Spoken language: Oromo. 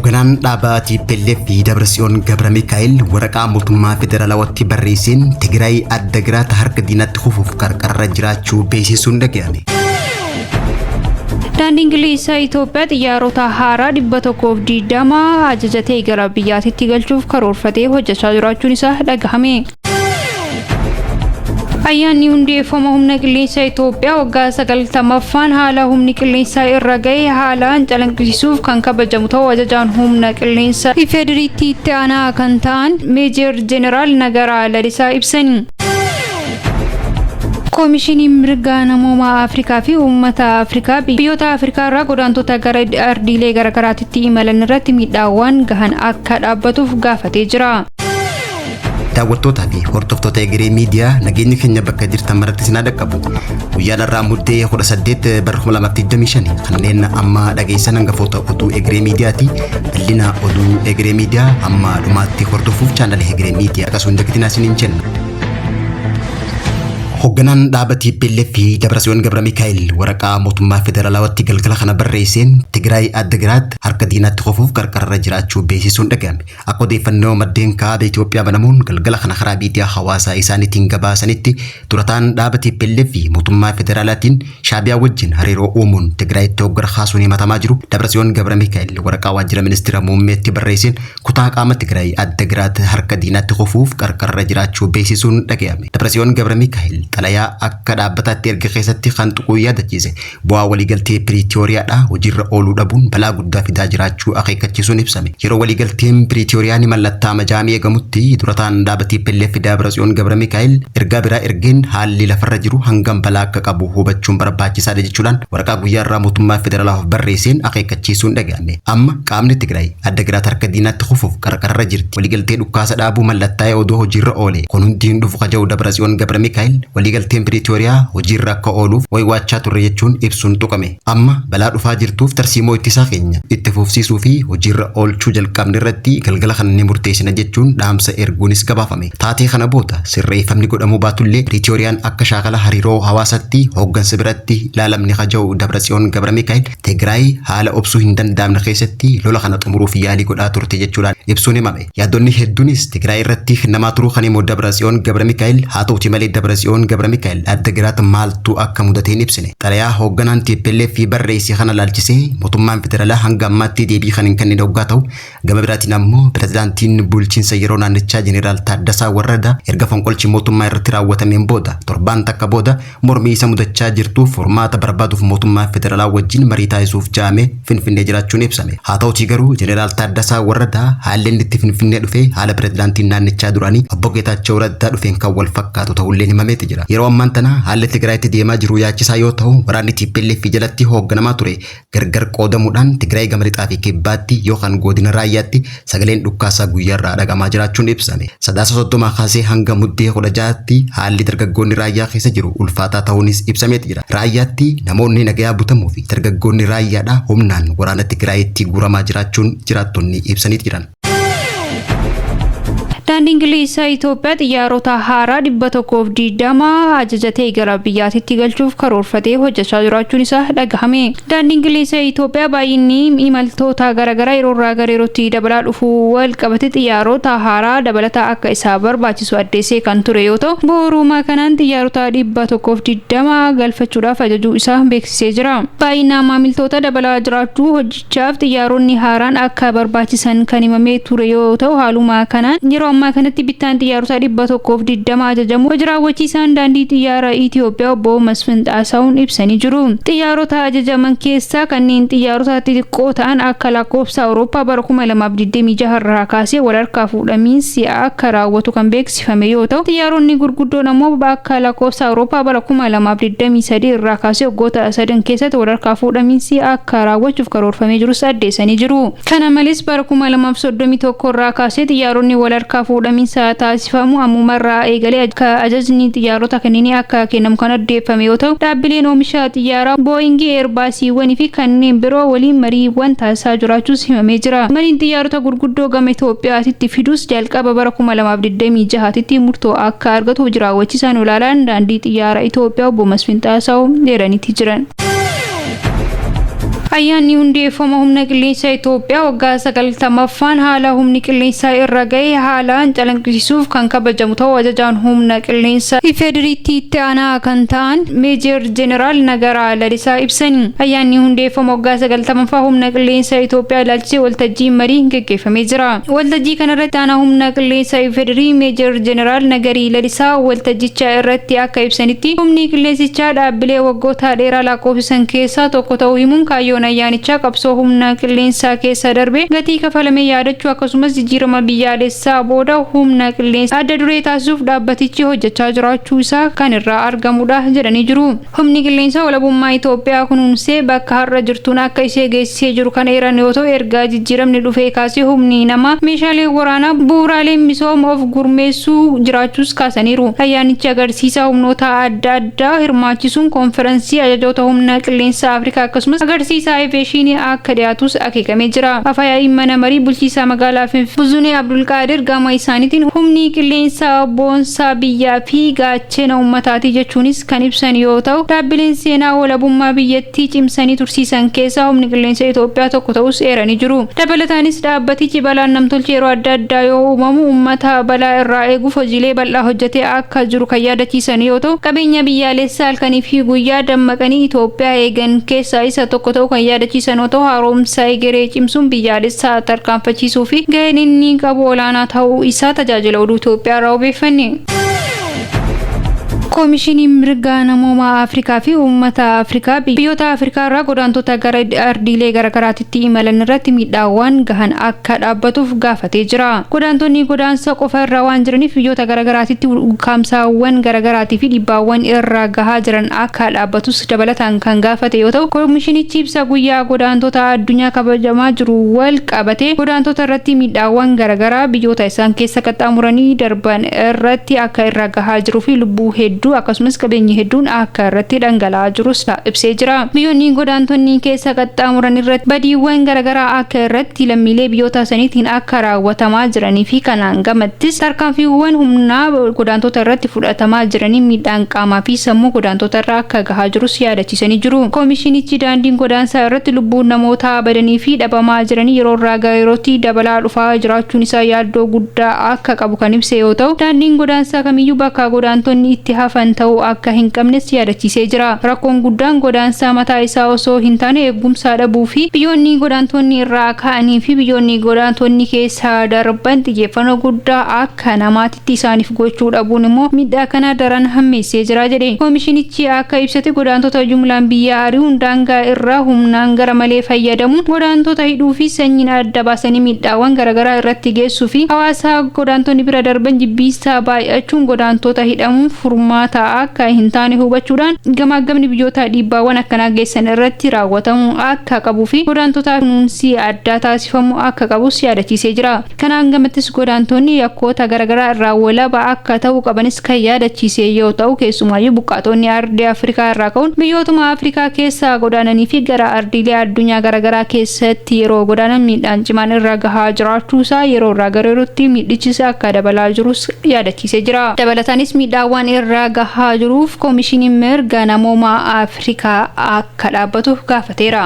Hoogganaan dhaabaa TPLF Dabratsiyoon Gabra Mikaa'el waraqaa mootummaa federaalawaatti barreesseen Tigraay adda giraata harka diinatti kufuuf qarqarra jiraachuu beeksisuun dhaga'ame. Daandiin Ingiliisaa Itoophiyaa xiyyaarota haaraa 120 ajajatee gara biyyaatti galchuuf karoorfatee hojjechaa jiraachuun isaa dhagahame. Ayyaanni hundeeffama humna qilleensaa Itoophiyaa waggaa 90ffaan haala humni qilleensaa irra ga'e haalaan calaqqisiisuuf kan kabajamu ta'uu ajajaan humna qilleensaa Ifediriitti itti aanaa kan ta'an Meejer Jeneraal Nagaraa Lalisaa ibsani. Koomishiniin mirga namoomaa Afrikaa fi uummata Afrikaa biyyoota Afrikaa irraa godaantota gara ardiilee garaagaraatti imalan irratti miidhaawwan gahan akka dhaabbatuuf gaafatee jira. Daawwattoota fi hordoftoota Egeree Miidiyaa nageenyi keenya bakka jirtan maratti isin dhaqqabu. Guyyaan irraa muddee 18 bara 2025 kanneen amma dhageessan hangafoota oduu Egeree Miidiyaati. Bal'ina oduu Egeree Miidiyaa amma dhumaatti hordofuuf chaanalee Egeree Miidiyaa akkasumas dakitinaa isiniin jenna. Hoogganaan dhaabaa TPLF Dabratsiyoon Gabra Mikaa'el waraqaa mootummaa federaalawaatti galgala kana barreesseen Tigraay adda giraatti harka diinatti kufuuf qarqarra jiraachuu beeksisuun dhaga'ame. Akka odeeffannoo maddeen kaaba Itoophiyaa banamuun galgala kana karaa miidiyaa hawaasaa isaaniitiin gabaasanitti durataan dhaabaa TPLF mootummaa federaalaatiin Shaabiyaa wajjin hariiroo uumuun Tigraayitti hoggara kaasuun himatamaa jiru Dabratsiyoon Gabra Mikaa'el waraqaa waajjira ministeera muummeetti barreesseen kutaa qaama Tigraay adda giraatti harka diinatti kufuuf qarqarra jiraachuu beeksisuun dhaga'ame. Dabratsiyoon Gabra Mikaa'el xalayaa akka dhaabbataatti erga keessatti kan tuquu yaadachiise bu'aa waliigaltee Piriitooriyaadhaa hojiirra ooluu dhabuun balaa guddaa fidaa jiraachuu akeekkachiisuun ibsame. Yeroo waliigalteen Piriitooriyaan mallattaa'ama jaamee eegamutti durataan dhaabaa TPLF Dabratsiyoon Gabra Mikaa'el ergaa biraa ergeen haalli lafarra jiru hangam balaa akka qabu hubachuun barbaachisaadha jechuudhaan waraqaa guyyaa irraa mootummaa federaalaaf barreesseen akeekkachiisuun dhaga'ame. Amma qaamni Tigraay adda giraata harka diinatti kufuuf qarqarra jirti. Waliigaltee dhukkaasa dhaabuu mallattaa'ee odoo hojiirra oole kun hundiin dhufu kaja'u Dabratsiyoon Gabra Mikaa'el waliigalteen Piriitooriyaa hojiirra akka ooluuf wayiwaachaa turre jechuun ibsuun tuqame. Amma balaa dhufaa jirtuuf tarsiimoo ittisaa keenya itti fufsiisuu fi hojiirra oolchuu jalqabne irratti galgala kana ni murteessina jechuun dhaamsa erguunis gabaafame. Taatee kana booda sirreeffamni godhamuu baatullee Piriitooriyaan akka shaakala hariiroo hawaasatti hooggansa biratti ilaalamni kaja'u Dabratsiyoon Gabra Mikaa'el Tigraay haala obsuu hin danda'amne keessatti lola kana xumuruuf yaalii godhaa turte jechuudhaan ibsuun himame. Yaaddonni hedduunis Tigraay irratti namaa turuu kan himu Dabratsiyoon Gabra Mikaa'el haa ta'uti malee Dabratsiyoon Gabra Mikaa'el adda giraata maaltu akka mudateen ibsine. Xalayaa hoogganaan TPLF barreesse kana laalchisee mootummaan federaalaa hanga ammaatti deebii kan hin kennine hoggaa ta'u gama biraatiin ammoo pirezidaantiin bulchiinsa yeroo naannichaa Jeneraal Taaddasaa Warradaa erga fonqolchi mootummaa irratti raawwatameen booda torbaan takka booda mormii isa mudachaa jirtuuf furmaata barbaaduuf mootummaa federaalaa wajjin marii taasisuuf jaamee Finfinnee jiraachuun ibsame. Haa ta'utii garuu Jeneraal Taaddasaa Warradaa haalli inni itti Finfinnee dhufe haala pirezidaantiin naannichaa duraanii obbo Geetaachoo Raddaa dhufeen kan wal fakkaatu ta'ullee himameeti jira. Yeroo ammaan tana haalli Tigraayitti deemaa jiru yaachisaa yoo ta'u waraanni TPLF jalatti hoogganamaa ture gargar qoodamuudhaan Tigraay gama lixaa fi kibbaatti yookaan godina raayyaatti sagaleen dhukkaasaa guyyaarraa dhagamaa jiraachuun ibsame. Sadaasa 30 kaasee hanga muddee 16tti haalli dargaggoonni raayyaa keessa jiru ulfaataa ta'uunis ibsameeti jira. Raayyaatti namoonni nagayaa butamuu fi dargaggoonni raayyaadhaa humnaan waraana Tigraayitti guuramaa jiraachuun jiraattonni ibsanii jiran. Daandiin Ingiliisaa Itoophiyaa xiyyaarota haaraa 120 ajajatee gara biyyaatti galchuuf karoorfatee hojjechaa jiraachuun isaa dhagahame. Daandiin Ingiliisaa Itoophiyaa baay'inni imaltoota garaagaraa yeroo irraa gara yerootti dabalaa dhufuu wal qabate xiyyaarota haaraa dabalata akka isaa barbaachisu addeessee kan ture yoo ta'u bu'uuruma kanaan xiyyaarota 120 galfachuudhaaf ajajuu isaa beeksisee jira. Baay'ina maamiltoota dabalaa jiraachuu hojichaaf xiyyaaronni haaraan akka barbaachisan kan himamee ture yoo ta'u haaluma kanaan yeroo amma kanatti bittaan xiyyaarota 120 ajajamu hojii raawwachiisaan daandii xiyyaara Itoophiyaa obbo Masfin Xaasaawun ibsanii jiru. Xiyyaarota ajajaman keessaa kanneen xiyyaarota xixiqqoo ta'an akka lakkoofsa Awurooppaa bara 2026 irraa kaasee wal harkaa fuudhamiinsi akka raawwatu kan beeksifame yoo ta'u xiyyaaronni gurguddoon ammoo akka lakkoofsa Awurooppaa bara 2023 irraa kaasee waggoota 3 keessatti wal harkaa fuudhamiinsi akka raawwachuuf karoorfamee jirus addeessanii jiru. Kana malees bara 2031 irraa kaasee xiyyaaronni wal harkaa fuudhamiinsa taasifamu ammumarraa eegalee akka ajajni xiyyaarota kanneenii akka kennamu kan addeeffame yoo ta'u dhaabbileen oomisha xiyyaaraa Boeing, Airbusiiwwan fi kanneen biroo waliin mariiwwan taasisaa jiraachuus himamee jira. Mariin xiyyaarota gurguddoo gama Itoophiyaatti fidus jalqaba bara 2026tti murtoo akka argatu hojii raawwachiisaan olaalaan daandii xiyyaara Itoophiyaa obbo Masfin Xaasaawuu dheeranitti jiran. ayyaanni hundeeffama humna qilleensa Itoophiyaa waggaa 90ffaan haala humni qilleensaa irra ga'e haalaan calanqisiisuuf kan kabajamu ta'uu ajajaan humna qilleensa Ifediriitti itti aanaa kan ta'an Meejer Jeneraal Nagaraa Lalisaa ibsani. Ayyaanni hundeeffama waggaa 90ffaa humna qilleensa Itoophiyaa ilaalchisee waltajjii marii gaggeeffamee jira. Waltajjii kanarratti aanaa humna qilleensa Ifedirii Meejer Jeneraal Nagarii Lalisaa waltajjicha irratti akka ibsanitti humni qilleensichaa dhaabbilee waggoota dheeraa lakkoofsisan keessaa tokko ta'uu himuun kaayyoon ayyaanichaa qabsoo humna qilleensaa keessa darbe gatii kafalamee yaadachuu akkasumas jijjiirama biyyaalessaa booda humna qilleensaa adda duree taasisuuf dhaabbatichi hojjechaa jiraachuu isaa kan irraa argamudha jedhanii jiru. Humni qilleensaa walabummaa Itoophiyaa kunuunsee bakka har'a jirtuun akka ishee geessisee jiru kan eeran yoo ta'u erga jijjiiramni dhufee kaasee humni namaa meeshaalee waraanaa bu'uuraalee misooma of gurmeessuu jiraachuus kaasaniiru. Ayyaanichi agarsiisa humnoota adda addaa hirmaachisuun konferansii ajajoota humna qilleensaa Afrikaa akkasumas agarsiisa aviyeeshinii akka dhiyaatus akeekamee jira. Afayaa'iin mana marii bulchiinsa magaalaa Finfinnee Buzunee Abdulqaadir gama isaaniitiin humni qilleensaa boonsaa biyyaa fi gaachena uummataati jechuunis kan ibsan yoo ta'u dhaabbileen seenaa walabummaa biyyattii cimsanii tursiisan keessaa humni qilleensa Itoophiyaa tokko ta'us eeranii jiru. Dabalataanis dhaabbatichi balaan namtolchee yeroo adda addaa yoo uumamu uummata balaa irraa eeguuf hojiilee bal'aa hojjetee akka jiru kan yaadachiisan yoo ta'u qabeenya biyyaalessaa halkanii fi guyyaa dammaqanii Itoophiyaa eegan keessaa isa tokko ta'uu kan yaadachiisan yoo ta'u haaromsa egeree cimsuun biyyaalessaa tarkaanfachiisuu fi gaheen inni qabu olaanaa ta'uu isaa tajaajila oduu Itoophiyaa irraa odeeffanne. Koomishiniin mirga namoomaa Afrikaa fi uummata Afrikaa biyyoota Afrikaa irraa godaantota gara ardiilee garaagaraatti imalan irratti miidhaawwan gahan akka dhaabbatuuf gaafatee jira. Godaantonni godaansa qofa irra waan jiraniif biyyoota garaagaraatti ukkaamsaawwan garaagaraatti fi dhiibbaawwan irra gahaa jiran akka dhaabbatus dabalataan kan gaafate yoo ta'u koomishinichi ibsa guyyaa godaantota addunyaa kabajamaa jiru wal qabatee godaantota irratti miidhaawwan garaagaraa biyyoota isaan keessa qaxxaamuranii darban irratti akka irra gahaa jiruu fi lubbuu hedduu akkasumas qabeenyi hedduun akka irratti dhangala'aa jirus ibsee jira. Biyyoonni godaantonni keessa qaxxaamuran irratti badiiwwan garaagaraa akka irratti lammiilee biyyoota saniitiin akka raawwatamaa jiranii fi kanaan gamattis tarkaanfiiwwan humnaa godaantota irratti fudhatamaa jiranii miidhaan qaamaa fi sammuu godaantota irraa akka gahaa jirus yaadachiisanii jiru. Koomishinichi daandiin godaansaa irratti lubbuun namoota badanii fi dhabamaa jiranii yeroo irraa gara yerootti dabalaa dhufaa jiraachuun isaa yaaddoo guddaa akka qabu kan ibse yoo ta'u daandiin godaansaa kamiyyuu bakka godaantonni itti hafan ta'uu akka hin qabnes yaadachiisee jira. Rakkoon guddaan godaansaa mataa isaa osoo hin taane eegumsa dhabuu fi biyyoonni godaantonni irraa ka'anii fi biyyoonni godaantonni keessa darban xiyyeeffannoo guddaa akka namaatitti isaaniif gochuu dhabuun immoo miidhaa kana daran hammeessee jira jedhe. Koomishinichi akka ibsate godaantota jumlaan biyya ari'uun daangaa irraa humnaan gara malee fayyadamuun godaantota hidhuu fi sanyiin adda baasanii miidhaawwan garaagaraa irratti geessuu fi hawaasa godaantonni bira darban jibbiinsa baay'achuun godaantota hidhamuun furmaata akka hin taane hubachuudhaan gamaagamni biyyoota dhiibbaawwan akkanaa geessan irratti raawwatamu akka qabuu fi godaantota kunuunsi addaa taasifamu akka qabus yaadachiisee jira. Kanaan gamattis godaantonni yakkoota garaagaraa irraa walaba akka ta'uu qabanis kan yaadachiisee yoo ta'u keessumaayyuu buqqaatonni ardii Afrikaa irraa ka'uun biyyootuma Afrikaa keessaa godaananii fi gara ardiilee addunyaa garaagaraa keessatti yeroo godaanan miidhaan cimaan irra gahaa jiraachuu isaa yeroo irraa gara yerootti miidhichis akka dabalaa jirus yaadachiisee jira. Dabalataanis miidhaawwan irra gahaa jiruuf koomishiniin mirga namoomaa Afrikaa akka dhaabbatuuf gaafateera.